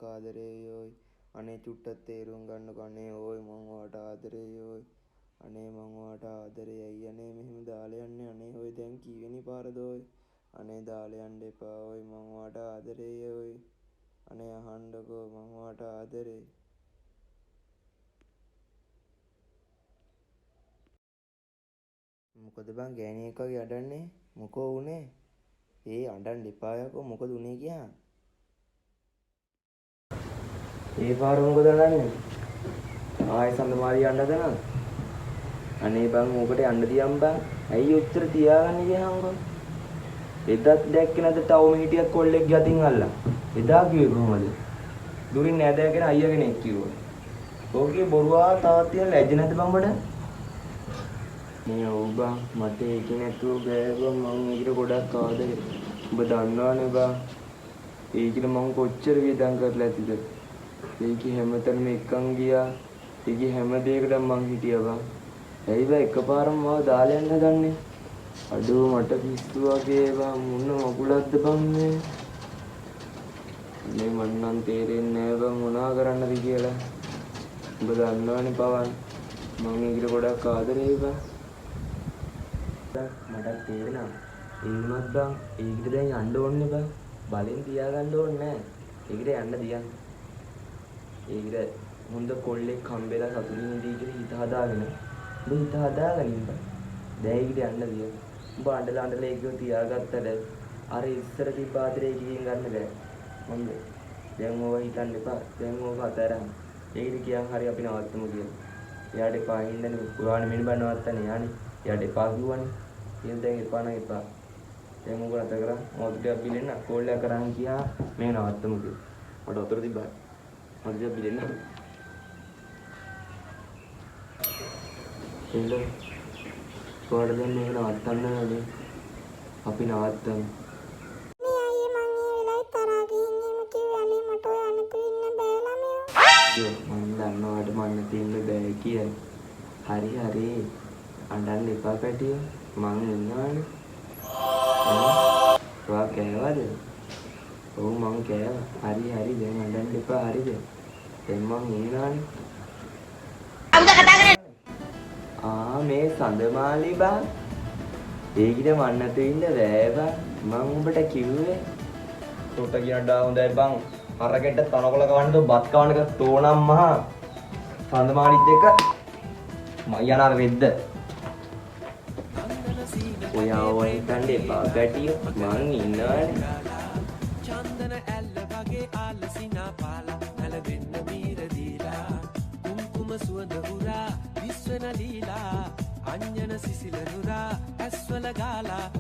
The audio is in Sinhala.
ගොඩක් ආදරේයි ඕයි. අනේ චුට්ටක් තේරුම් ගන්නකෝ අනේ ඕයි මං ඔයාට ආදරේයි ඕයි. අනේ මං ඔයාට ආදරේයි අයියේ අනේ මෙහෙම දාලා යන්නේ අනේ ඕයි දැන් කීවෙනි පාරද ඕයි. අනේ දාලා යන්න එපා ඕයි මං ඔයාට ආදරේයි ඕයි. අනේ අහන්නකෝ මං ඔයාට ආදරේයි. මොකද බං ගෑණියෙක් වගේ අඬන්නේ? මොකෝ උනේ? අඬන්න එපා යකෝ මොකද උනේ කියන්න. පාර මොකද අඬන්නේ? ආයෙ සඳමාරිය අඬද නං? අනේ බං ඕකට යන්න තියන් බං. ඇයි ඔච්චර තියාගන්නේ කියහන්කෝ? එදත් දැක්කේ නැද තවම හිටියක් කොල්ලෙක්ගේ අතින් අල්ලන්. එදා කිව්වේ කොහමද? දුරින් නෑදෑගෙන අයියා කෙනෙක් කිව්වා. ඕකේ බොරුවා තාත් තියන ලැජ්ජ නැද්ද බං බඩ? මේ ඔව් බං මට ඒක නැතුව බෑ බං මං ඒකට ගොඩක් ආදරේ. ඔබ දන්නවනේ බං. ඒකට මං කොච්චර වියදම් කරලා ඇතිද? ඒකේ හැමතැනම එක්කන් ගියා. ඒකේ හැම දෙයකටම මං හිටියා බං. ඇයි බං එකපාරම මාව දාලා යන්න හදන්නේ? අඩෝ මට පිස්සු වගේ බං මොන මකුලක්ද බං මේ? මේ මන් නම් තේරෙන්නේ නෑ බං මොනා කරන්නද කියලා. ඔබ දන්නවනේ පවන්. මං ඒකට ගොඩක් ආදරේ බං. මට තේරෙනවා. එන්නත් බං ඒකට දැන් යන්න ඕනේ බං. බලෙන් තියාගන්න ඕනේ නෑ. ඒකට යන්න දියන්. ඒකට හොඳ කොල්ලෙක් හම්බෙලා සතුටින් ඉඳී කියලා හිත හදාගෙන. ඔබ හිත හදාගනින් බං. දැන් ඒකට යන්න දියන්. ඔබ අඬලා ඒක තියාගත්තට අර ඉස්සර තිබ්බ ආදරේ එකකින් ගන්න බෑ. හොඳ. දැන් ඕවා හිතන්න එපා. දැන් ඕවා අතරන්. ඒකට කියන් හරි අපි නවත්තමු කියලා. එයාට එපා හින්දානේ පුරාණ මිනිහ බෑ නවත්තන්නේ. යන්නේ. එයාට එපා කිව්වනේ. එහෙනම් දැන් එපා නම් එපා. දැන් මොකද අත කරා? මොකටද බිලෙන්න කෝල් එක කරන් කියා මේ නවත්තමු කියලා. මට උතර තිබ්බා. මොකද බිලෙන්න. එන්න. කොහොමද දැන් මේක නවත්තන්න ඕනේ? අපි නවත්තමු. මම දන්නවට මන්න තියන්න බෑ කියලා. හරි හරි. අඬන්න එපා පැටියෝ. මං ඉන්නවනේ. ඔයා කෑවද? ඔව් මං කෑවා. හරි හරි දැන් අඬන්න එපා හරිද? දැන් මං ඉන්නවනේ. මේ සඳමාලි බං. ඒකිට මන් නැතුව ඉන්න බෑ බං. මං උඹට කිව්වේ. තොට කියනවා හොඳයි බං. අරගෙට තනකොළ කවන්නද බත් කවන්නක තෝනම් මහා සඳමාලිත් එක්ක මම යනාර වෙද්ද ඔයා ඔය කණ්ඩ එපා ගැටියෝ මං ඉන්නවනේ චන්දන ඇල්ල වගේ ආලසිනා පාලා නැලවෙන්න මීර දීලා කුම්කුම සුවඳ උරා විශ්වන ලීලා අඤ්ඤන සිසිල නුරා ඇස්වල ගාලා